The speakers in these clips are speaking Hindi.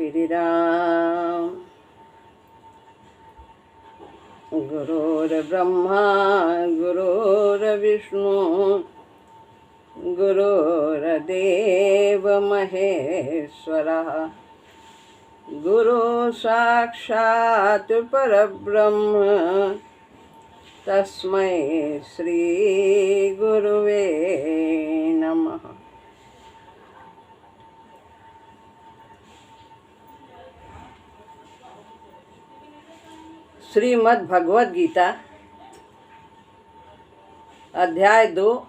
श्री राम। गुरुर्ब्रह्मा गुरुर्विष्णु गुरुर्देव महेश्वरः गुरु साक्षात् परब्रह्म तस्मै श्री गुरुवे नमः। श्रीमद् भगवद गीता अध्याय 2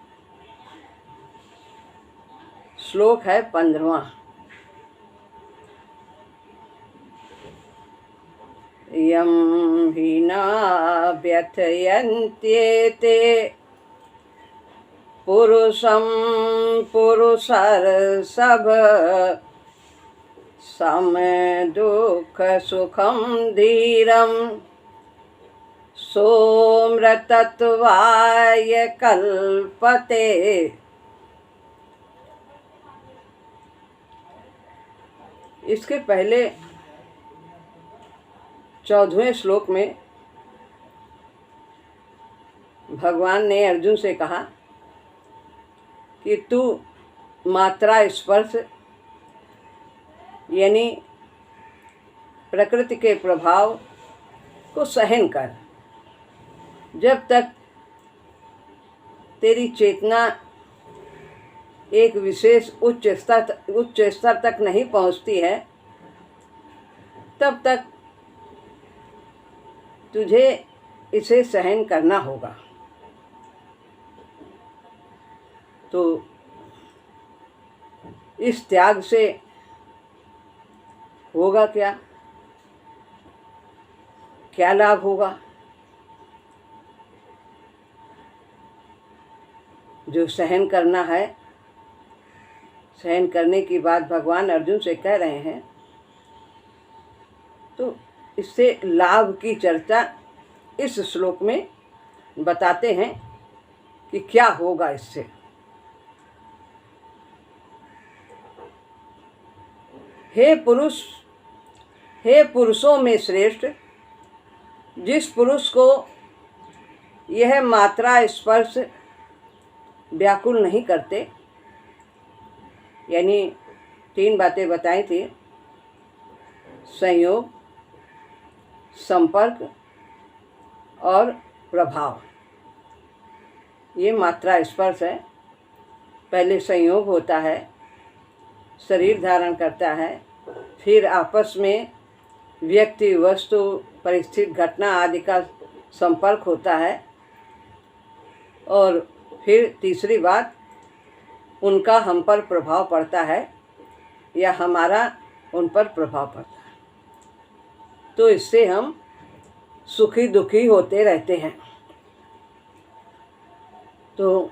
श्लोक है 15वां। यं हीना व्यथयन्त्येते पुरुषं पुरुषर्षभ सम दुःख सुखं धीरं सोमृतत्वाय कल्पते। इसके पहले 14वें श्लोक में भगवान ने अर्जुन से कहा कि तू मात्रा स्पर्श यानी प्रकृति के प्रभाव को सहन कर। जब तक तेरी चेतना एक विशेष उच्च स्तर तक नहीं पहुंचती है, तब तक तुझे इसे सहन करना होगा। तो इस त्याग से होगा क्या लाभ होगा? जो सहन करना है, सहन करने की बात भगवान अर्जुन से कह रहे हैं, तो इससे लाभ की चर्चा इस श्लोक में बताते हैं कि क्या होगा इससे। हे पुरुष, हे पुरुषों में श्रेष्ठ, जिस पुरुष को यह मात्रा स्पर्श व्याकुल नहीं करते, यानी 3 बातें बताई थी, संयोग, संपर्क और प्रभाव। ये मात्रा स्पर्श है। पहले संयोग होता है, शरीर धारण करता है, फिर आपस में व्यक्ति, वस्तु, परिस्थिति, घटना आदि का संपर्क होता है, और फिर तीसरी बात, उनका हम पर प्रभाव पड़ता है या हमारा उन पर प्रभाव पड़ता है। तो इससे हम सुखी दुखी होते रहते हैं। तो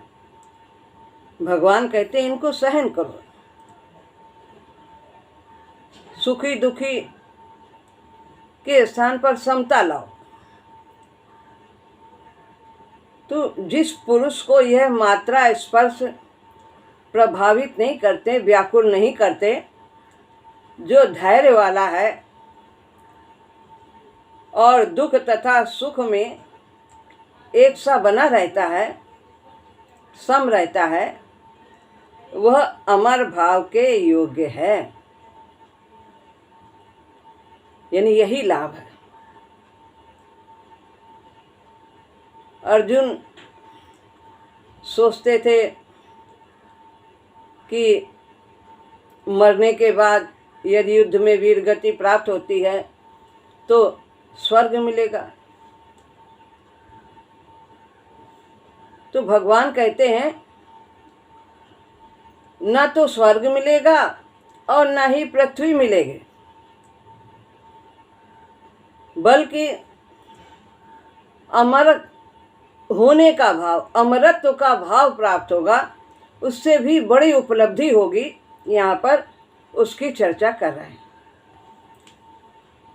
भगवान कहते हैं इनको सहन करो, सुखी दुखी के स्थान पर समता लाओ। तो जिस पुरुष को यह मात्रा स्पर्श प्रभावित नहीं करते, व्याकुल नहीं करते, जो धैर्य वाला है और दुख तथा सुख में एक सा बना रहता है, सम रहता है, वह अमर भाव के योग्य है। यानी यही लाभ है। अर्जुन सोचते थे कि मरने के बाद यदि युद्ध में वीर गति प्राप्त होती है तो स्वर्ग मिलेगा। तो भगवान कहते हैं न तो स्वर्ग मिलेगा और न ही पृथ्वी मिलेगी, बल्कि अमर होने का भाव, अमरत्व का भाव प्राप्त होगा। उससे भी बड़ी उपलब्धि होगी। यहाँ पर उसकी चर्चा कर रहे हैं।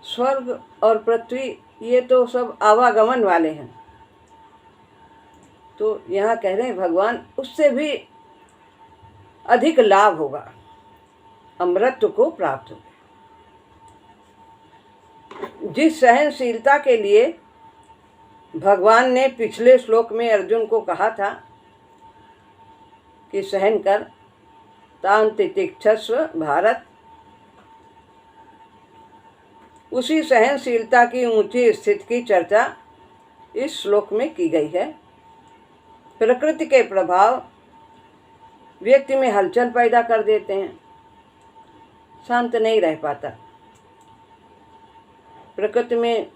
स्वर्ग और पृथ्वी ये तो सब आवागमन वाले हैं। तो यहाँ कह रहे हैं भगवान उससे भी अधिक लाभ होगा, अमृत को प्राप्त होगा। जिस सहनशीलता के लिए भगवान ने पिछले श्लोक में अर्जुन को कहा था कि सहन कर, तान तितिक्षस्व भारत, उसी सहनशीलता की ऊंची स्थिति की चर्चा इस श्लोक में की गई है। प्रकृति के प्रभाव व्यक्ति में हलचल पैदा कर देते हैं, शांत नहीं रह पाता। प्रकृति में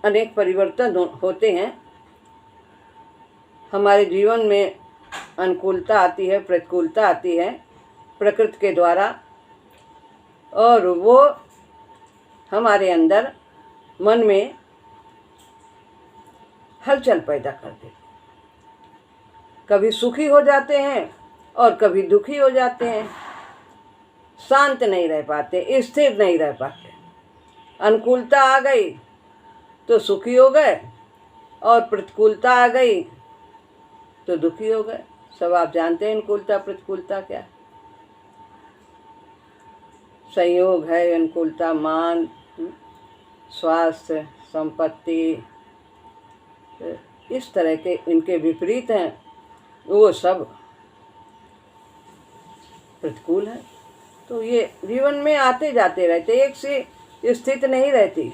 अनेक परिवर्तन होते हैं, हमारे जीवन में अनुकूलता आती है, प्रतिकूलता आती है प्रकृति के द्वारा, और वो हमारे अंदर मन में हलचल पैदा कर देते। कभी सुखी हो जाते हैं और कभी दुखी हो जाते हैं, शांत नहीं रह पाते, स्थिर नहीं रह पाते। अनुकूलता आ गई तो सुखी हो गए और प्रतिकूलता आ गई तो दुखी हो गए। सब आप जानते हैं अनुकूलता प्रतिकूलता क्या है। संयोग है अनुकूलता, मान, स्वास्थ्य, संपत्ति, इस तरह के इनके विपरीत हैं, वो सब प्रतिकूल है। तो ये जीवन में आते जाते रहते, एक सी स्थिति नहीं रहती,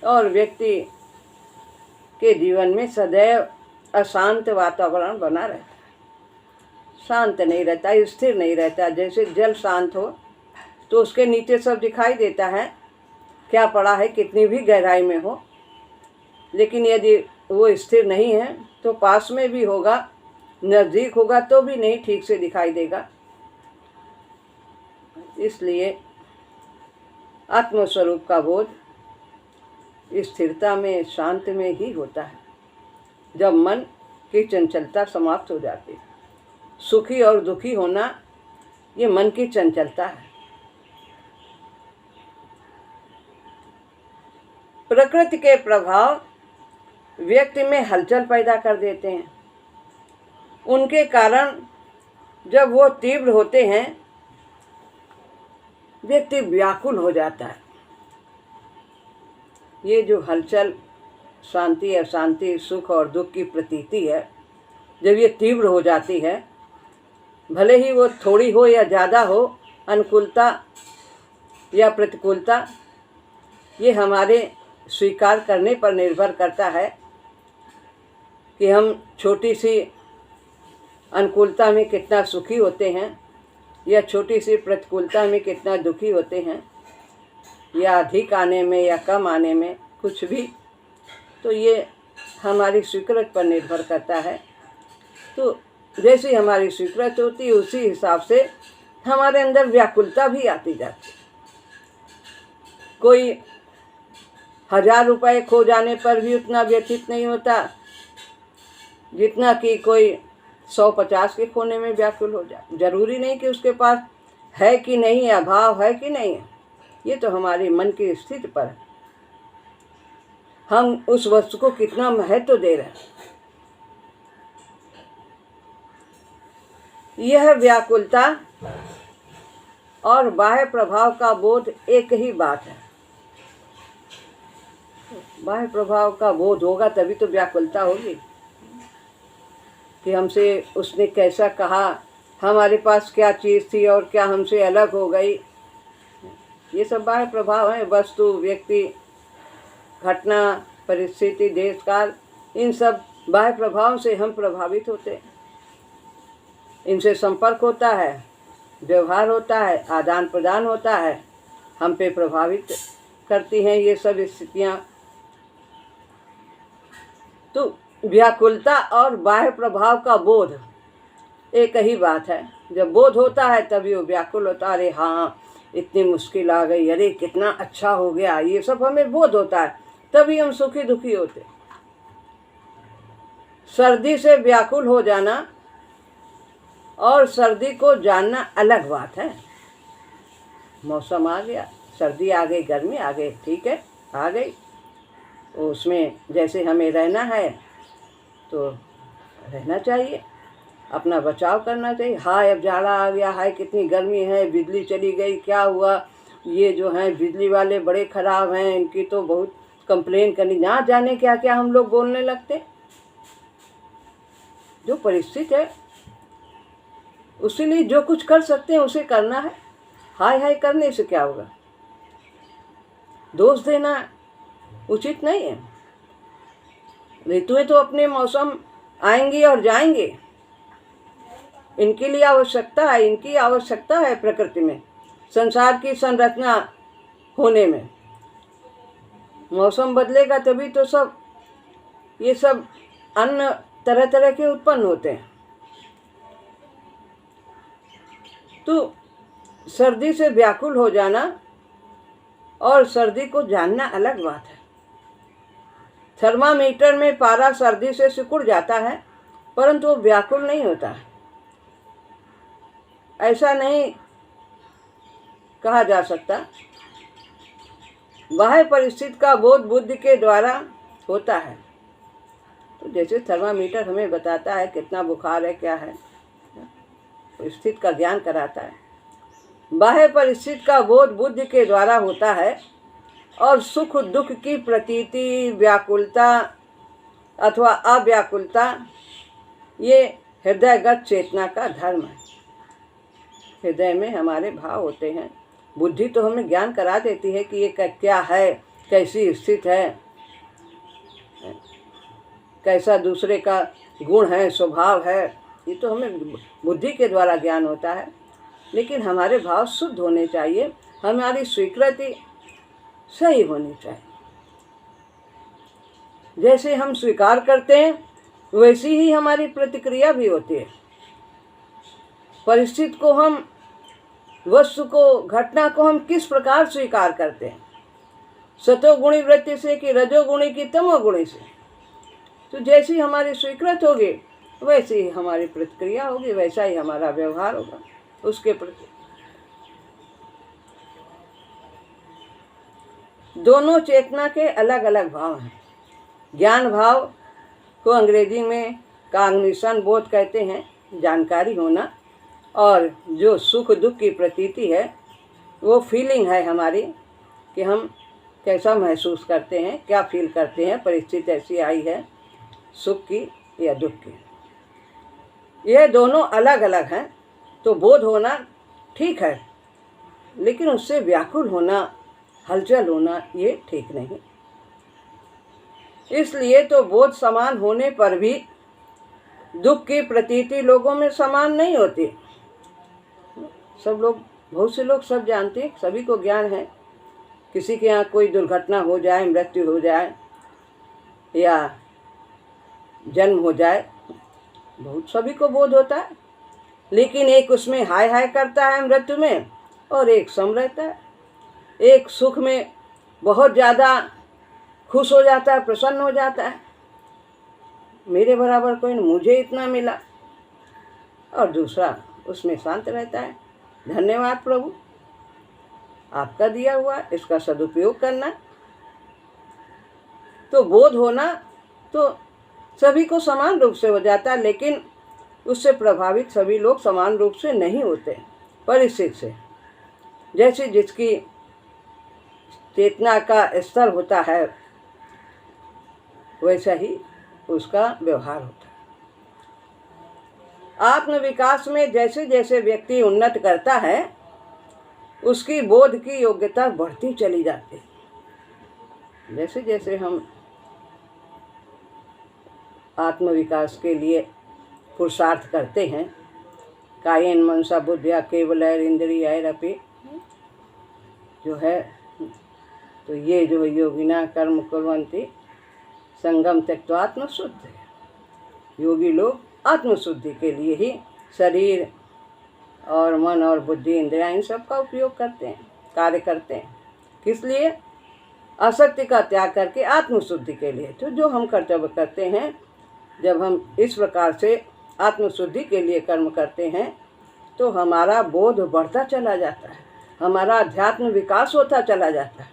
और व्यक्ति के जीवन में सदैव अशांत वातावरण बना रहता है, शांत नहीं रहता, स्थिर नहीं रहता। जैसे जल शांत हो तो उसके नीचे सब दिखाई देता है क्या पड़ा है, कितनी भी गहराई में हो, लेकिन यदि वो स्थिर नहीं है तो पास में भी होगा, नज़दीक होगा तो भी नहीं ठीक से दिखाई देगा। इसलिए आत्मस्वरूप का बोध स्थिरता में, शांत में ही होता है, जब मन की चंचलता समाप्त हो जाती है। सुखी और दुखी होना ये मन की चंचलता है। प्रकृति के प्रभाव व्यक्ति में हलचल पैदा कर देते हैं। उनके कारण जब वो तीव्र होते हैं, व्यक्ति व्याकुल हो जाता है। ये जो हलचल, शांति अशांति, सुख और दुख की प्रतीति है, जब ये तीव्र हो जाती है, भले ही वो थोड़ी हो या ज़्यादा हो, अनुकूलता या प्रतिकूलता, ये हमारे स्वीकार करने पर निर्भर करता है कि हम छोटी सी अनुकूलता में कितना सुखी होते हैं या छोटी सी प्रतिकूलता में कितना दुखी होते हैं, या अधिक आने में या कम आने में, कुछ भी। तो ये हमारी स्वीकृति पर निर्भर करता है। तो जैसी हमारी स्वीकृति होती है उसी हिसाब से हमारे अंदर व्याकुलता भी आती जाती है। कोई 1000 रुपये खो जाने पर भी उतना व्यथित नहीं होता जितना कि कोई 150 के खोने में व्याकुल हो जाए। जरूरी नहीं कि उसके पास है कि नहीं, अभाव है कि नहीं है, ये तो हमारे मन की स्थिति पर है, हम उस वस्तु को कितना महत्व दे रहे हैं। यह व्याकुलता और बाह्य प्रभाव का बोध एक ही बात है। बाह्य प्रभाव का बोध होगा तभी तो व्याकुलता होगी कि हमसे उसने कैसा कहा, हमारे पास क्या चीज़ थी और क्या हमसे अलग हो गई। ये सब बाह्य प्रभाव हैं। वस्तु, व्यक्ति, घटना, परिस्थिति, देश काल, इन सब बाह्य प्रभाव से हम प्रभावित होते हैं। इनसे संपर्क होता है, व्यवहार होता है, आदान प्रदान होता है, हम पे प्रभावित करती हैं ये सब स्थितियाँ। तो व्याकुलता और बाह्य प्रभाव का बोध एक ही बात है। जब बोध होता है तभी वो व्याकुल होता है। अरे हाँ, इतनी मुश्किल आ गई, अरे कितना अच्छा हो गया, ये सब हमें बोध होता है, तभी हम सुखी दुखी होते। सर्दी से व्याकुल हो जाना और सर्दी को जानना अलग बात है। मौसम आ गया, सर्दी आ गई, गर्मी आ गई, ठीक है, आ गई, उसमें जैसे हमें रहना है तो रहना चाहिए, अपना बचाव करना चाहिए। हाय अब जाड़ा आ गया, हाय कितनी गर्मी है, बिजली चली गई, क्या हुआ, ये जो हैं बिजली वाले बड़े खराब हैं, इनकी तो बहुत कंप्लेन करनी, ना जाने क्या क्या हम लोग बोलने लगते। जो परिस्थिति है उसीलिए जो कुछ कर सकते हैं उसे करना है। हाय हाय करने से क्या होगा? दोष देना उचित नहीं है। ऋतुएं तो अपने मौसम आएंगी और जाएंगे, इनके लिए आवश्यकता है, इनकी आवश्यकता है प्रकृति में, संसार की संरचना होने में। मौसम बदलेगा तभी तो सब ये सब अन्न तरह तरह के उत्पन्न होते हैं। तो सर्दी से व्याकुल हो जाना और सर्दी को जानना अलग बात है। थर्मामीटर में पारा सर्दी से सिकुड़ जाता है, परंतु वो व्याकुल नहीं होता है। ऐसा नहीं कहा जा सकता। बाह्य परिस्थिति का बोध बुद्धि के द्वारा होता है। तो जैसे थर्मामीटर हमें बताता है कितना बुखार है, क्या है, परिस्थिति का ज्ञान कराता है। बाह्य परिस्थिति का बोध बुद्धि के द्वारा होता है और सुख दुख की प्रतीति, व्याकुलता अथवा अव्याकुलता ये हृदयगत चेतना का धर्म है। हृदय में हमारे भाव होते हैं। बुद्धि तो हमें ज्ञान करा देती है कि ये क्या है, कैसी स्थिति है, कैसा दूसरे का गुण है, स्वभाव है, ये तो हमें बुद्धि के द्वारा ज्ञान होता है। लेकिन हमारे भाव शुद्ध होने चाहिए, हमारी स्वीकृति सही होनी चाहिए। जैसे हम स्वीकार करते हैं वैसी ही हमारी प्रतिक्रिया भी होती है। परिस्थिति को हम, वस्तु को, घटना को हम किस प्रकार स्वीकार करते हैं, सतोगुणी वृत्ति से कि रजोगुणी की तमोगुणी से। तो जैसी हमारी स्वीकृत होगी वैसी ही हमारी प्रतिक्रिया होगी, वैसा ही हमारा व्यवहार होगा उसके प्रति। दोनों चेतना के अलग अलग भाव हैं। ज्ञान भाव को अंग्रेजी में कॉग्निशन बोध कहते हैं, जानकारी होना, और जो सुख दुख की प्रतीति है वो फीलिंग है हमारी कि हम कैसा महसूस करते हैं, क्या फील करते हैं, परिस्थिति ऐसी आई है सुख की या दुख की। ये दोनों अलग अलग हैं। तो बोध होना ठीक है, लेकिन उससे व्याकुल होना, हलचल होना ये ठीक नहीं। इसलिए तो बोध समान होने पर भी दुख की प्रतीति लोगों में समान नहीं होती। सब लोग, बहुत से लोग सब जानते हैं, सभी को ज्ञान है। किसी के यहाँ कोई दुर्घटना हो जाए, मृत्यु हो जाए या जन्म हो जाए, बहुत सभी को बोध होता है। लेकिन एक उसमें हाय हाय करता है मृत्यु में, और एक सम रहता है। एक सुख में बहुत ज़्यादा खुश हो जाता है, प्रसन्न हो जाता है, मेरे बराबर कोई नहीं, मुझे इतना मिला, और दूसरा उसमें शांत रहता है। धन्यवाद प्रभु, आपका दिया हुआ, इसका सदुपयोग करना। तो बोध होना तो सभी को समान रूप से हो जाता है, लेकिन उससे प्रभावित सभी लोग समान रूप से नहीं होते परिस्थिति से। जैसे जिसकी चेतना का स्तर होता है वैसा ही उसका व्यवहार होता है। आत्मविकास में जैसे जैसे व्यक्ति उन्नत करता है उसकी बोध की योग्यता बढ़ती चली जाती है। जैसे जैसे हम आत्मविकास के लिए पुरुषार्थ करते हैं, कायेन मनसा बुद्धिया केवलैर इंद्रियैरपि, जो है, तो ये जो योगिना कर्म कुर्वन्ति संगम त्यक्त्वा आत्मशुद्धि। योगी लोग आत्मशुद्धि के लिए ही शरीर और मन और बुद्धि, इंद्रियां, इन सब का उपयोग करते हैं, कार्य करते हैं। किस लिए? आसक्ति का त्याग करके आत्मशुद्धि के लिए। तो जो हम कर्तव्य करते हैं, जब हम इस प्रकार से आत्मशुद्धि के लिए कर्म करते हैं तो हमारा बोध बढ़ता चला जाता है, हमारा अध्यात्म विकास होता चला जाता है,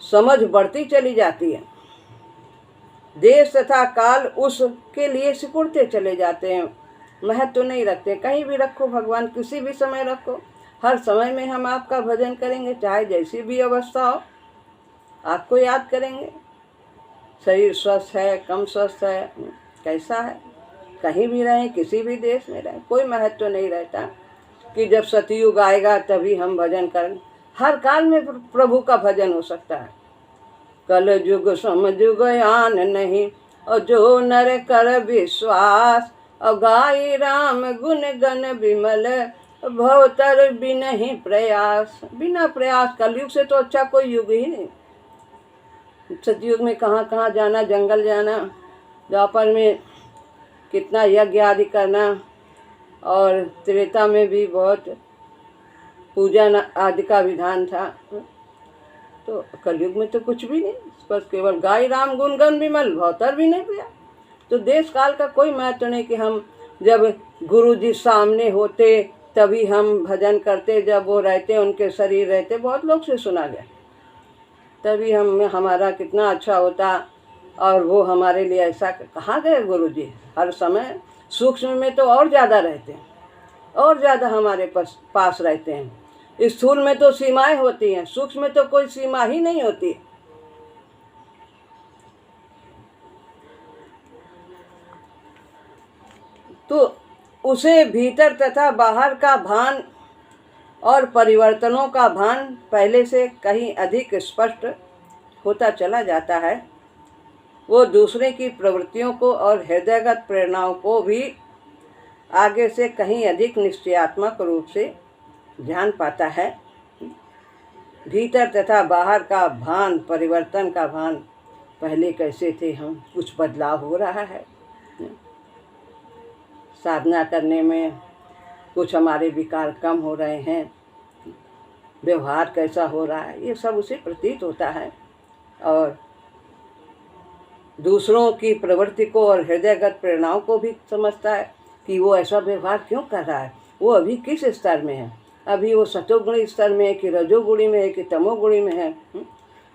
समझ बढ़ती चली जाती है, देश तथा काल उसके लिए सिकुड़ते चले जाते हैं, महत्व नहीं रखते। कहीं भी रखो भगवान, किसी भी समय रखो, हर समय में हम आपका भजन करेंगे, चाहे जैसी भी अवस्था हो आपको याद करेंगे। शरीर स्वस्थ है, कम स्वस्थ है, कैसा है, कहीं भी रहें, किसी भी देश में रहें, कोई महत्व नहीं रहता कि जब सतयुग आएगा तभी हम भजन करें। हर काल में प्रभु का भजन हो सकता है। कल युग समयुग आन नहीं, और जो नर कर विश्वास, और गाई राम गुण गण विमल, भवतर बिनहि प्रयास। बिना प्रयास, कलयुग से तो अच्छा कोई युग ही नहीं। सतयुग में कहाँ कहाँ जाना, जंगल जाना, द्वापर में कितना यज्ञ आदि करना, और त्रेता में भी बहुत पूजा आदि का विधान था। तो कलयुग में तो कुछ भी नहीं, बस केवल गाय राम गुण गण विमल, भवतर भी नहीं पिया। तो देश काल का कोई महत्व नहीं कि हम जब गुरु जी सामने होते तभी हम भजन करते, जब वो रहते, उनके शरीर रहते। बहुत लोग से सुना गया, तभी हमारा कितना अच्छा होता, और वो हमारे लिए ऐसा। कहाँ गए गुरु जी? हर समय सूक्ष्म में तो और ज़्यादा रहते हैं, और ज़्यादा हमारे पास रहते हैं। स्थूल में तो सीमाएं होती हैं, सूक्ष्म में तो कोई सीमा ही नहीं होती। तो उसे भीतर तथा बाहर का भान और परिवर्तनों का भान पहले से कहीं अधिक स्पष्ट होता चला जाता है। वो दूसरे की प्रवृत्तियों को और हृदयगत प्रेरणाओं को भी आगे से कहीं अधिक निश्चयात्मक रूप से जान पाता है। भीतर तथा बाहर का भान, परिवर्तन का भान, पहले कैसे थे हम, कुछ बदलाव हो रहा है। साधना करने में कुछ हमारे विकार कम हो रहे हैं, व्यवहार कैसा हो रहा है, ये सब उसे प्रतीत होता है। और दूसरों की प्रवृत्ति को और हृदयगत प्रेरणाओं को भी समझता है कि वो ऐसा व्यवहार क्यों कर रहा है, वो अभी किस स्तर में है, अभी वो सतोगुणी स्तर में है कि रजोगुणी में है कि तमोगुणी में है।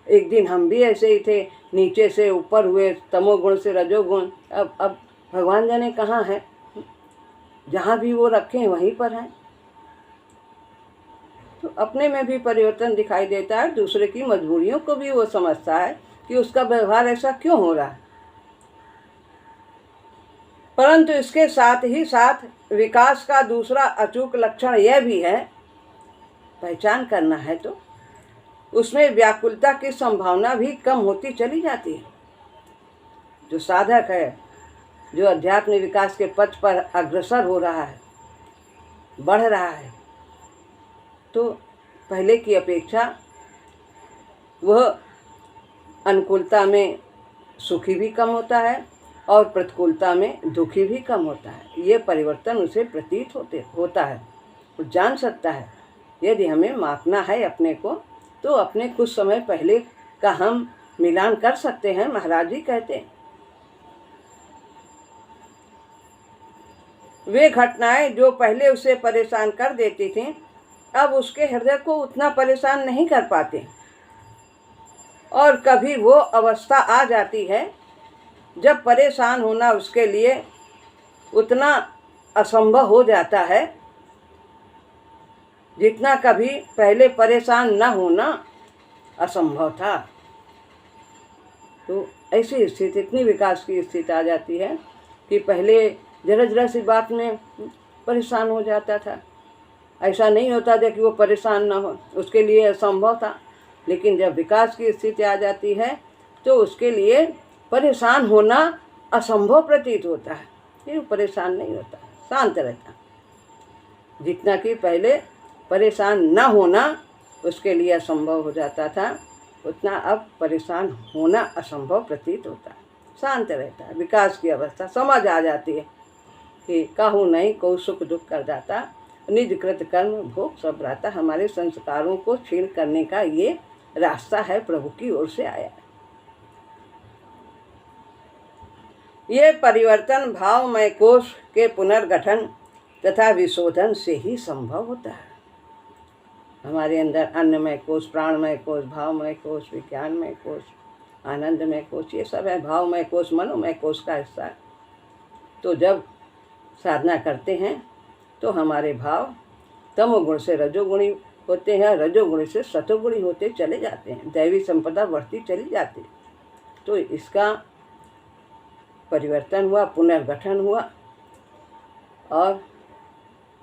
एक दिन हम भी ऐसे ही थे, नीचे से ऊपर हुए, तमोगुण से रजोगुण। अब भगवान जाने कहाँ है, जहाँ भी वो रखे हैं वहीं पर हैं। तो अपने में भी परिवर्तन दिखाई देता है, दूसरे की मजबूरियों को भी वो समझता है कि उसका व्यवहार ऐसा क्यों हो रहा है। परंतु इसके साथ ही साथ विकास का दूसरा अचूक लक्षण यह भी है, पहचान करना है तो उसमें व्याकुलता की संभावना भी कम होती चली जाती है। जो साधक है, जो अध्यात्म विकास के पथ पर अग्रसर हो रहा है, बढ़ रहा है, तो पहले की अपेक्षा वह अनुकूलता में सुखी भी कम होता है और प्रतिकूलता में दुखी भी कम होता है। ये परिवर्तन उसे प्रतीत होता है, वो जान सकता है। यदि हमें मापना है अपने को, तो अपने कुछ समय पहले का हम मिलान कर सकते हैं। महाराज जी कहते हैं, वे घटनाएं जो पहले उसे परेशान कर देती थीं, अब उसके हृदय को उतना परेशान नहीं कर पाते। और कभी वो अवस्था आ जाती है जब परेशान होना उसके लिए उतना असंभव हो जाता है जितना कभी पहले परेशान न होना असंभव था। तो ऐसी स्थिति, इतनी विकास की स्थिति आ जाती है कि पहले जरा जरा सी बात में परेशान हो जाता था। ऐसा नहीं होता था कि वो परेशान ना हो, उसके लिए असंभव था। लेकिन जब विकास की स्थिति आ जाती है तो उसके लिए परेशान होना असंभव प्रतीत होता है। ये परेशान नहीं होता, शांत रहता। जितना कि पहले परेशान न होना उसके लिए असंभव हो जाता था, उतना अब परेशान होना असंभव प्रतीत होता है। शांत रहता है, विकास की अवस्था समझ आ जाती है कि कहूँ नहीं को सुख दुख कर जाता, निज कृत कर्म भोग सब रहता। हमारे संस्कारों को क्षीण करने का ये रास्ता है, प्रभु की ओर से आया। ये परिवर्तन भावमय कोश के पुनर्गठन तथा विशोधन से ही संभव होता है। हमारे अंदर अन्नमय कोश, प्राणमय कोश, भावमय कोश, विज्ञानमय कोश, आनंदमय कोश, ये सब है। भावमय कोश मनोमय कोश का हिस्सा है। तो जब साधना करते हैं तो हमारे भाव तमोगुण से रजोगुणी होते हैं, रजोगुणी से सतोगुणी होते चले जाते हैं, दैवी संपदा बढ़ती चली जाती। तो इसका परिवर्तन हुआ, पुनर्गठन हुआ और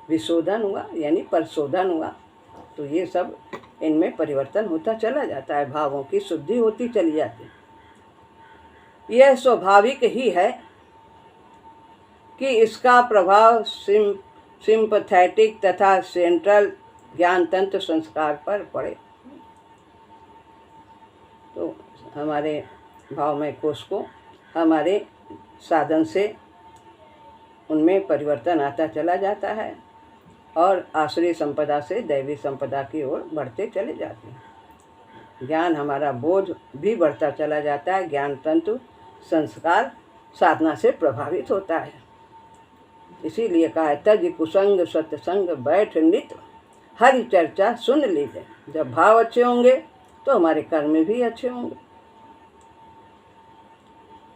विशोधन हुआ, यानी परिशोधन हुआ। तो ये सब इनमें परिवर्तन होता चला जाता है, भावों की शुद्धि होती चली जाती है। यह स्वाभाविक ही है कि इसका प्रभाव सिंपथेटिक तथा सेंट्रल ज्ञान तंत्र संस्कार पर पड़े। तो हमारे भावमय कोश को हमारे साधन से उनमें परिवर्तन आता चला जाता है और आश्रय संपदा से दैवी संपदा की ओर बढ़ते चले जाते हैं। ज्ञान हमारा बोध भी बढ़ता चला जाता है, ज्ञान तंतु संस्कार साधना से प्रभावित होता है। इसीलिए कहा है तज कुसंग सत्संग बैठ नित हरि चर्चा सुन लीजिए। जब भाव अच्छे होंगे तो हमारे कर्म भी अच्छे होंगे,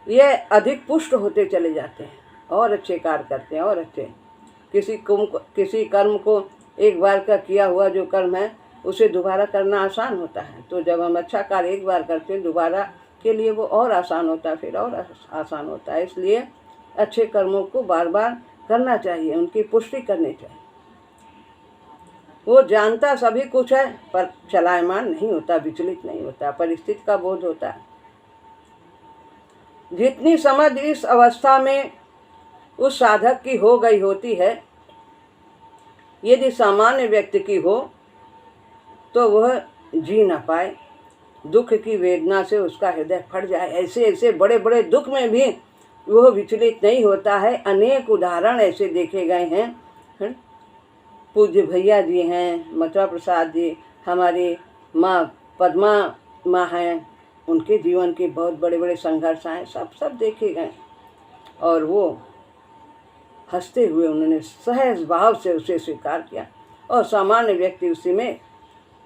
ये अधिक पुष्ट होते चले जाते हैं और अच्छे कार्य करते हैं और अच्छे। किसी कर्म को एक बार का किया हुआ जो कर्म है उसे दोबारा करना आसान होता है। तो जब हम अच्छा कार्य एक बार करते हैं दोबारा के लिए वो और आसान होता है, फिर और आसान होता है। इसलिए अच्छे कर्मों को बार बार करना चाहिए, उनकी पुष्टि करनी चाहिए। वो जानता सभी कुछ है पर चलायमान नहीं होता, विचलित नहीं होता, परिस्थिति का बोध होता है। जितनी समझ इस अवस्था में उस साधक की हो गई होती है, यदि सामान्य व्यक्ति की हो तो वह जी न पाए, दुख की वेदना से उसका हृदय फट जाए। ऐसे ऐसे बड़े बड़े दुख में भी वह विचलित नहीं होता है। अनेक उदाहरण ऐसे देखे गए हैं। पूज्य भैया जी हैं, मथुरा प्रसाद जी, हमारी माँ पद्मा माँ हैं, उनके जीवन के बहुत बड़े बड़े संघर्ष आए, सब देखे गए और वो हंसते हुए उन्होंने सहज भाव से उसे स्वीकार किया। और सामान्य व्यक्ति उसी में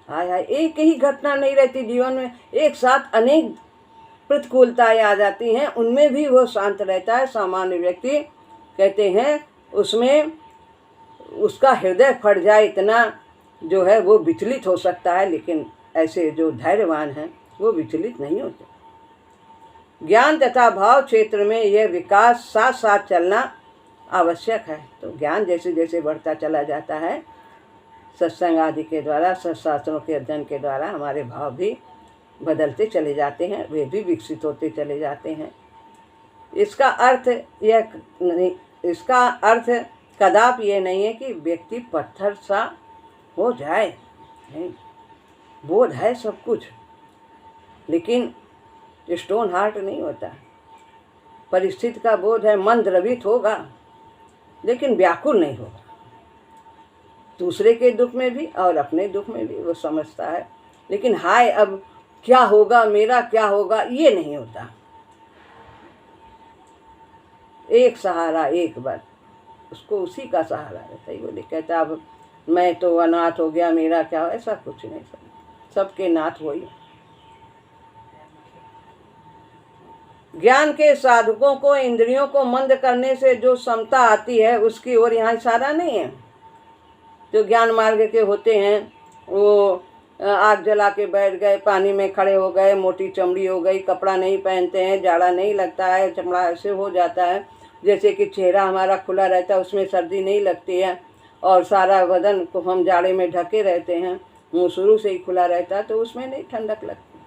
हाय एक ही घटना नहीं रहती जीवन में, एक साथ अनेक प्रतिकूलताएं आ जाती हैं, उनमें भी वो शांत रहता है। सामान्य व्यक्ति कहते हैं उसमें उसका हृदय फट जाए इतना जो है वो विचलित हो सकता है, लेकिन ऐसे जो धैर्यवान हैं वो विचलित नहीं होते। ज्ञान तथा भाव क्षेत्र में यह विकास साथ साथ चलना आवश्यक है। तो ज्ञान जैसे जैसे बढ़ता चला जाता है, सत्संग आदि के द्वारा, सत्शास्त्रों के अध्ययन के द्वारा हमारे भाव भी बदलते चले जाते हैं, वे भी विकसित होते चले जाते हैं। इसका अर्थ कदापि ये नहीं है कि व्यक्ति पत्थर सा हो जाए। बोध है सब कुछ, लेकिन स्टोन हार्ट नहीं होता। परिस्थिति का बोध है, मन द्रवित होगा लेकिन व्याकुल नहीं होगा। दूसरे के दुख में भी और अपने दुख में भी वो समझता है, लेकिन हाय अब क्या होगा, मेरा क्या होगा, ये नहीं होता। एक सहारा, एक बार उसको उसी का सहारा रहता है। बोले कहता अब मैं तो अनाथ हो गया, मेरा क्या, ऐसा कुछ नहीं। सबके नाथ वही। ज्ञान के साधकों को इंद्रियों को मंद करने से जो समता आती है उसकी ओर यहाँ इशारा नहीं है। जो ज्ञान मार्ग के होते हैं वो आग जला के बैठ गए, पानी में खड़े हो गए, मोटी चमड़ी हो गई, कपड़ा नहीं पहनते हैं, जाड़ा नहीं लगता है, चमड़ा ऐसे हो जाता है जैसे कि चेहरा हमारा खुला रहता है, उसमें सर्दी नहीं लगती है, और सारा बदन को हम जाड़े में ढके रहते हैं, मुँह शुरू से ही खुला रहता है तो उसमें नहीं ठंडक लगती।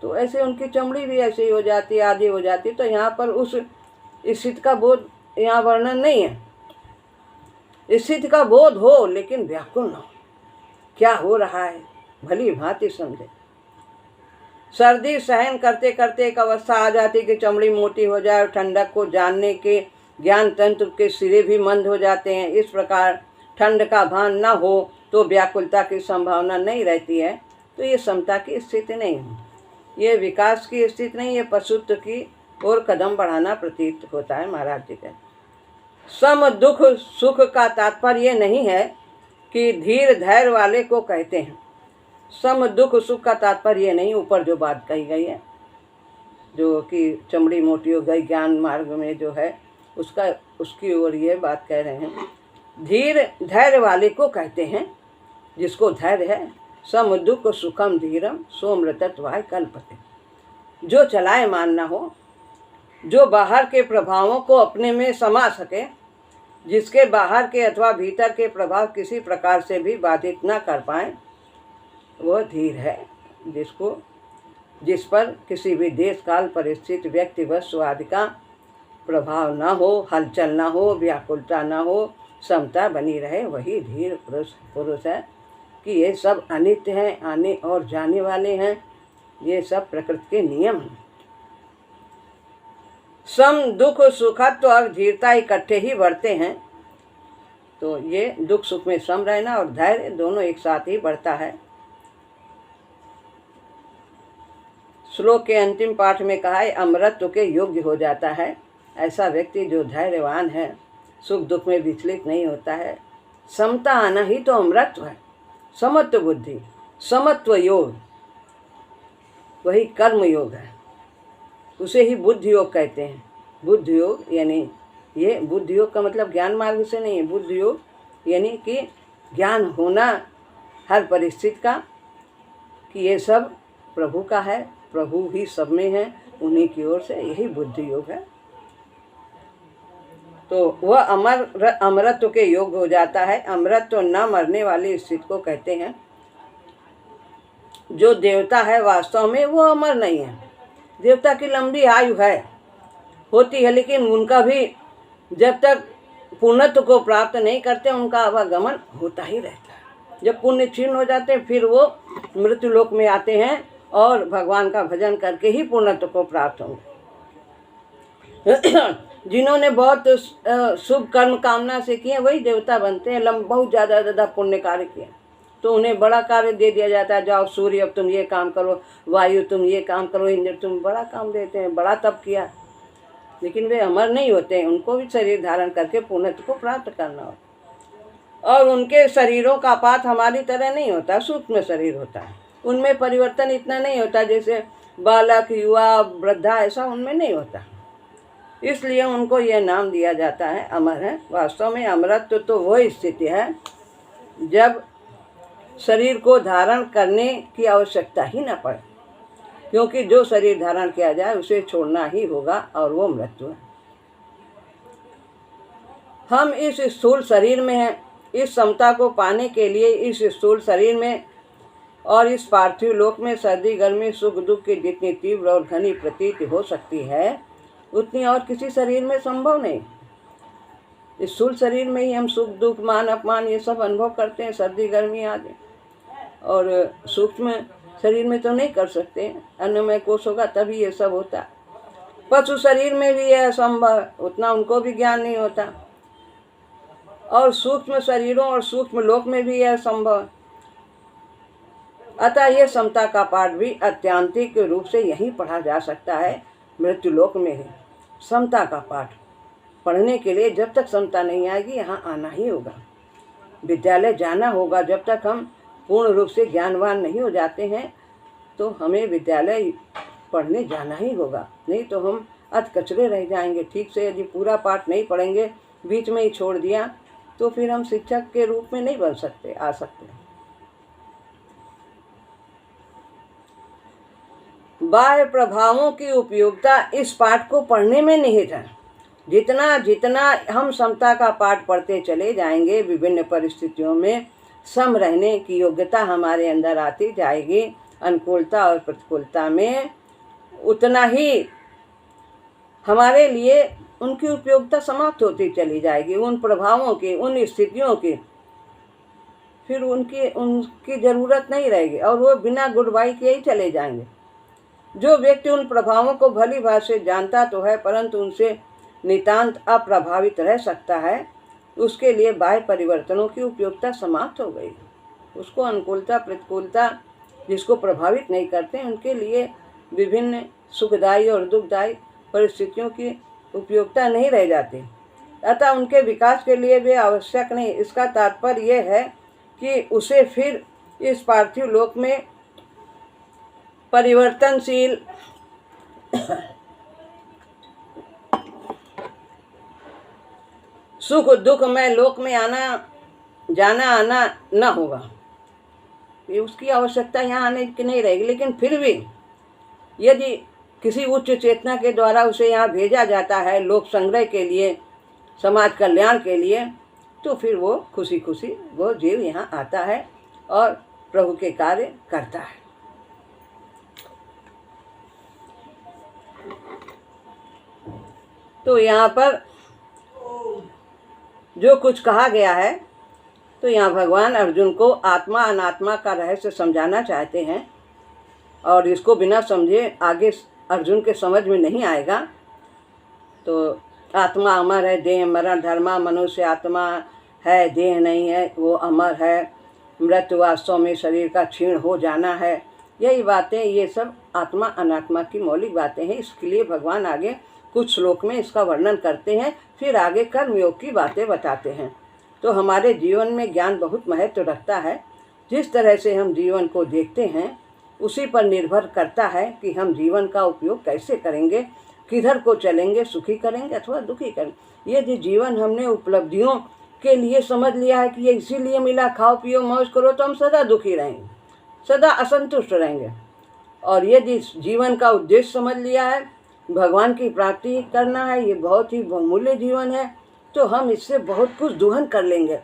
तो ऐसे उनकी चमड़ी भी ऐसे ही हो जाती है, आधी हो जाती है। तो यहाँ पर उस स्थिति का बोध यहाँ वर्णन नहीं है। स्थिति का बोध हो लेकिन व्याकुल न हो, क्या हो रहा है भली भांति समझे। सर्दी सहन करते करते एक अवस्था आ जाती कि चमड़ी मोटी हो जाए और ठंडक को जानने के ज्ञान तंत्र के सिरे भी मंद हो जाते हैं। इस प्रकार ठंड का भान न हो तो व्याकुलता की संभावना नहीं रहती है। तो ये समता की स्थिति नहीं है, ये विकास की स्थिति नहीं, ये पशुत्व की ओर कदम बढ़ाना प्रतीत होता है। महाराज जी कहते सम दुख सुख का तात्पर्य ये नहीं है कि धीर धैर्य वाले को कहते हैं। सम दुख सुख का तात्पर्य ये नहीं, ऊपर जो बात कही गई है जो कि चमड़ी मोटी हो गई ज्ञान मार्ग में जो है उसकी ओर ये बात कह रहे हैं धीर धैर्य वाले को कहते हैं, जिसको धैर्य है। सम दुख सुखम धीरम सोमृतत्वाय कल्पते। जो चलायमान न हो, जो बाहर के प्रभावों को अपने में समा सके, जिसके बाहर के अथवा भीतर के प्रभाव किसी प्रकार से भी बाधित न कर पाए, वह धीर है। जिस पर किसी भी देश काल परिस्थिति व्यक्ति वस्तु आदि का प्रभाव न हो, हलचल न हो, व्याकुलता न हो, समता बनी रहे, वही धीर पुरुष है। कि ये सब अनित्य हैं, आने और जाने वाले हैं, ये सब प्रकृति के नियम हैं। सम दुख सुखत्व और धीरता इकट्ठे ही बढ़ते हैं। तो ये दुख सुख में सम रहना और धैर्य दोनों एक साथ ही बढ़ता है। श्लोक के अंतिम पाठ में कहा है, अमरत्व के योग्य हो जाता है ऐसा व्यक्ति जो धैर्यवान है, सुख दुख में विचलित नहीं होता है। समता आना ही तो अमरत्व है। समत्व बुद्धि, समत्व योग, वही कर्म योग है, उसे ही बुद्धि योग कहते हैं। बुद्धि योग यानी ये बुद्धि योग का मतलब ज्ञान मार्ग से नहीं है। बुद्धि योग यानी कि ज्ञान होना हर परिस्थिति का, कि ये सब प्रभु का है, प्रभु ही सब में है, उन्हीं की ओर से, यही बुद्धि योग है। तो वह अमरत्व के योग हो जाता है। अमरत्व न मरने वाली स्थिति को कहते हैं। जो देवता है वास्तव में वो अमर नहीं है। देवता की लंबी आयु है, होती है, लेकिन उनका भी जब तक पूर्णत्व को प्राप्त नहीं करते उनका आवागमन होता ही रहता है। जब पुण्य क्षीण हो जाते हैं फिर वो मृत्यु लोक में आते हैं और भगवान का भजन करके ही पूर्णत्व को प्राप्त होंगे। जिन्होंने बहुत शुभ कर्म कामना से किए वही देवता बनते हैं। बहुत ज़्यादा पुण्य कार्य किए तो उन्हें बड़ा कार्य दे दिया जाता है। जाओ सूर्य अब तुम ये काम करो, वायु तुम ये काम करो, इंद्र तुम बड़ा काम देते हैं, बड़ा तप किया। लेकिन वे अमर नहीं होते हैं, उनको भी शरीर धारण करके पूर्णत्व को प्राप्त करना होता। और उनके शरीरों का पात हमारी तरह नहीं होता, सूक्ष्म शरीर होता है। उनमें परिवर्तन इतना नहीं होता जैसे बालक युवा वृद्धा, ऐसा उनमें नहीं होता। इसलिए उनको यह नाम दिया जाता है अमर है। वास्तव में अमरत्व तो वह स्थिति है जब शरीर को धारण करने की आवश्यकता ही न पड़े, क्योंकि जो शरीर धारण किया जाए उसे छोड़ना ही होगा और वो मृत्यु है। हम इस स्थूल शरीर में हैं। इस समता को पाने के लिए इस स्थूल शरीर में और इस पार्थिव लोक में सर्दी गर्मी सुख दुख की जितनी तीव्र और घनी प्रतीति हो सकती है उतनी और किसी शरीर में संभव नहीं। इस स्थूल शरीर में ही हम सुख दुख मान अपमान ये सब अनुभव करते हैं, सर्दी गर्मी आदि, और सूक्ष्म शरीर में तो नहीं कर सकते। अन्नमय कोश होगा तभी ये सब होता। पशु शरीर में भी यह असंभव, उतना उनको भी ज्ञान नहीं होता। और सूक्ष्म शरीरों और सूक्ष्म लोक में भी यह संभव। अतः ये समता का पाठ भी अत्यांतिक रूप से यहीं पढ़ा जा सकता है, मृत्यु लोक में है। समता का पाठ पढ़ने के लिए जब तक समता नहीं आएगी यहाँ आना ही होगा, विद्यालय जाना होगा। जब तक हम पूर्ण रूप से ज्ञानवान नहीं हो जाते हैं तो हमें विद्यालय पढ़ने जाना ही होगा, नहीं तो हम अधकचरे रह जाएंगे। ठीक से यदि पूरा पाठ नहीं पढ़ेंगे, बीच में ही छोड़ दिया, तो फिर हम शिक्षक के रूप में नहीं बन सकते, आ सकते। बाह्य प्रभावों की उपयोगिता इस पाठ को पढ़ने में निहित है। जितना जितना हम समता का पाठ पढ़ते चले जाएंगे, विभिन्न परिस्थितियों में सम रहने की योग्यता हमारे अंदर आती जाएगी। अनुकूलता और प्रतिकूलता में उतना ही हमारे लिए उनकी उपयोगिता समाप्त होती चली जाएगी। उन प्रभावों की, उन स्थितियों की फिर उनकी ज़रूरत नहीं रहेगी और वो बिना गुड बाई के ही चले जाएंगे। जो व्यक्ति उन प्रभावों को भली भांति से जानता तो है परंतु उनसे नितांत अप्रभावित रह सकता है, उसके लिए बाह्य परिवर्तनों की उपयोगिता समाप्त हो गई। उसको अनुकूलता प्रतिकूलता जिसको प्रभावित नहीं करते, उनके लिए विभिन्न सुखदायी और दुखदायी परिस्थितियों की उपयोगिता नहीं रह जाती। अतः उनके विकास के लिए वे आवश्यक नहीं। इसका तात्पर्य यह है कि उसे फिर इस पार्थिव लोक में परिवर्तनशील सुख दुख में लोक में आना जाना आना न होगा, ये उसकी आवश्यकता यहाँ आने की नहीं रहेगी। लेकिन फिर भी यदि किसी उच्च चेतना के द्वारा उसे यहाँ भेजा जाता है लोक संग्रह के लिए, समाज कल्याण के लिए, तो फिर वो खुशी खुशी वो जीव यहाँ आता है और प्रभु के कार्य करता है। तो यहाँ पर जो कुछ कहा गया है, तो यहाँ भगवान अर्जुन को आत्मा अनात्मा का रहस्य समझाना चाहते हैं, और इसको बिना समझे आगे अर्जुन के समझ में नहीं आएगा। तो आत्मा अमर है, देह मरण धर्मा, मनुष्य आत्मा है, देह नहीं है, वो अमर है, मृत्यु वास्तव में शरीर का क्षीण हो जाना है, यही बातें, ये सब आत्मा अनात्मा की मौलिक बातें हैं। इसके लिए भगवान आगे कुछ श्लोक में इसका वर्णन करते हैं, फिर आगे कर्मयोग की बातें बताते हैं। तो हमारे जीवन में ज्ञान बहुत महत्व रखता है। जिस तरह से हम जीवन को देखते हैं उसी पर निर्भर करता है कि हम जीवन का उपयोग कैसे करेंगे, किधर को चलेंगे, सुखी करेंगे अथवा दुखी करेंगे। यदि जीवन हमने उपलब्धियों के लिए समझ लिया है कि ये इसीलिए मिला, खाओ पियो मौज करो, तो हम सदा दुखी रहेंगे, सदा असंतुष्ट रहेंगे। और यदि जीवन का उद्देश्य समझ लिया है, भगवान की प्राप्ति करना है, ये बहुत ही बहुमूल्य जीवन है, तो हम इससे बहुत कुछ दोहन कर लेंगे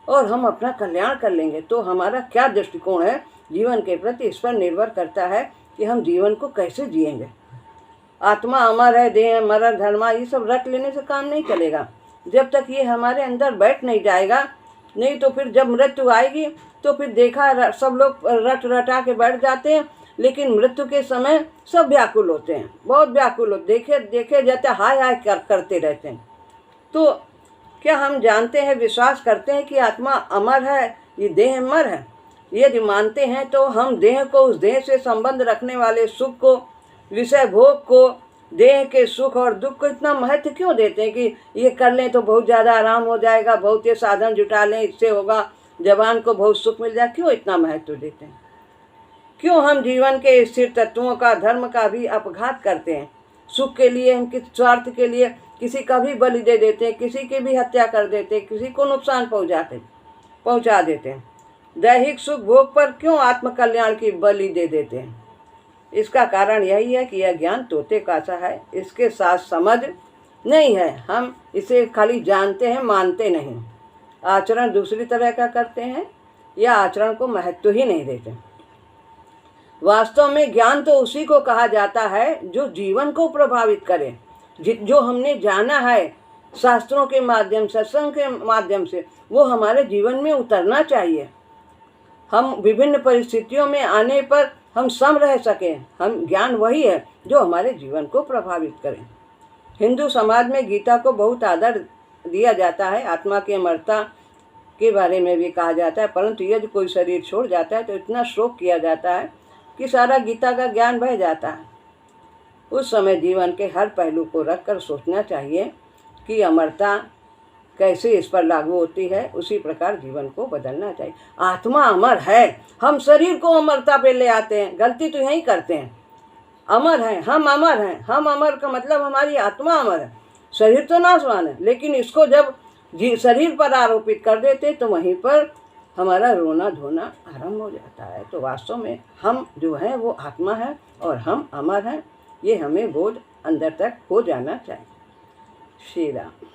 और हम अपना कल्याण कर लेंगे। तो हमारा क्या दृष्टिकोण है जीवन के प्रति, इस पर निर्भर करता है कि हम जीवन को कैसे जिएंगे। आत्मा अमर है, देह मरण धर्मा, ये सब रट लेने से काम नहीं चलेगा जब तक ये हमारे अंदर बैठ नहीं जाएगा। नहीं तो फिर जब मृत्यु आएगी तो फिर देखा सब लोग रट रटा के बैठ जाते हैं, लेकिन मृत्यु के समय सब व्याकुल होते हैं, बहुत व्याकुल होते, देखे जाते हाय हाय करते रहते हैं। तो क्या हम जानते हैं, विश्वास करते हैं कि आत्मा अमर है, ये देह अमर है? यदि मानते हैं तो हम देह को, उस देह से संबंध रखने वाले सुख को, विषय भोग को, देह के सुख और दुख को इतना महत्व क्यों देते हैं कि ये कर लें तो बहुत ज़्यादा आराम हो जाएगा, बहुत ये साधन जुटा लें इससे होगा, जवान को बहुत सुख मिल जाए, क्यों इतना महत्व देते हैं? क्यों हम जीवन के स्थिर तत्वों का, धर्म का भी अपघात करते हैं? सुख के लिए हम किस स्वार्थ के लिए किसी का भी बलि दे देते हैं, किसी की भी हत्या कर देते हैं, किसी को नुकसान पहुंचा देते हैं। दैहिक सुख भोग पर क्यों आत्म कल्याण की बलि दे देते हैं? इसका कारण यही है कि यह ज्ञान तोते का सा है, इसके साथ समझ नहीं है। हम इसे खाली जानते हैं, मानते नहीं। आचरण दूसरी तरह का करते हैं या आचरण को महत्व ही नहीं देते। वास्तव में ज्ञान तो उसी को कहा जाता है जो जीवन को प्रभावित करे। जो हमने जाना है शास्त्रों के माध्यम से, सत्संग के माध्यम से, वो हमारे जीवन में उतरना चाहिए। हम विभिन्न परिस्थितियों में आने पर हम सम रह सकें। हम ज्ञान वही है जो हमारे जीवन को प्रभावित करे। हिंदू समाज में गीता को बहुत आदर दिया जाता है, आत्मा की अमरता के बारे में भी कहा जाता है, परंतु यदि कोई शरीर छोड़ जाता है तो इतना शोक किया जाता है कि सारा गीता का ज्ञान बह जाता है। उस समय जीवन के हर पहलू को रखकर सोचना चाहिए कि अमरता कैसे इस पर लागू होती है, उसी प्रकार जीवन को बदलना चाहिए। आत्मा अमर है, हम शरीर को अमरता पे ले आते हैं, गलती तो यही करते हैं। अमर है, हम अमर हैं, हम अमर का मतलब हमारी आत्मा अमर है, शरीर तो नाशवान है। लेकिन इसको जब शरीर पर आरोपित कर देते तो वहीं पर हमारा रोना धोना आरंभ हो जाता है। तो वास्तव में हम जो हैं वो आत्मा है और हम अमर हैं, ये हमें बोध अंदर तक हो जाना चाहिए। श्री राम।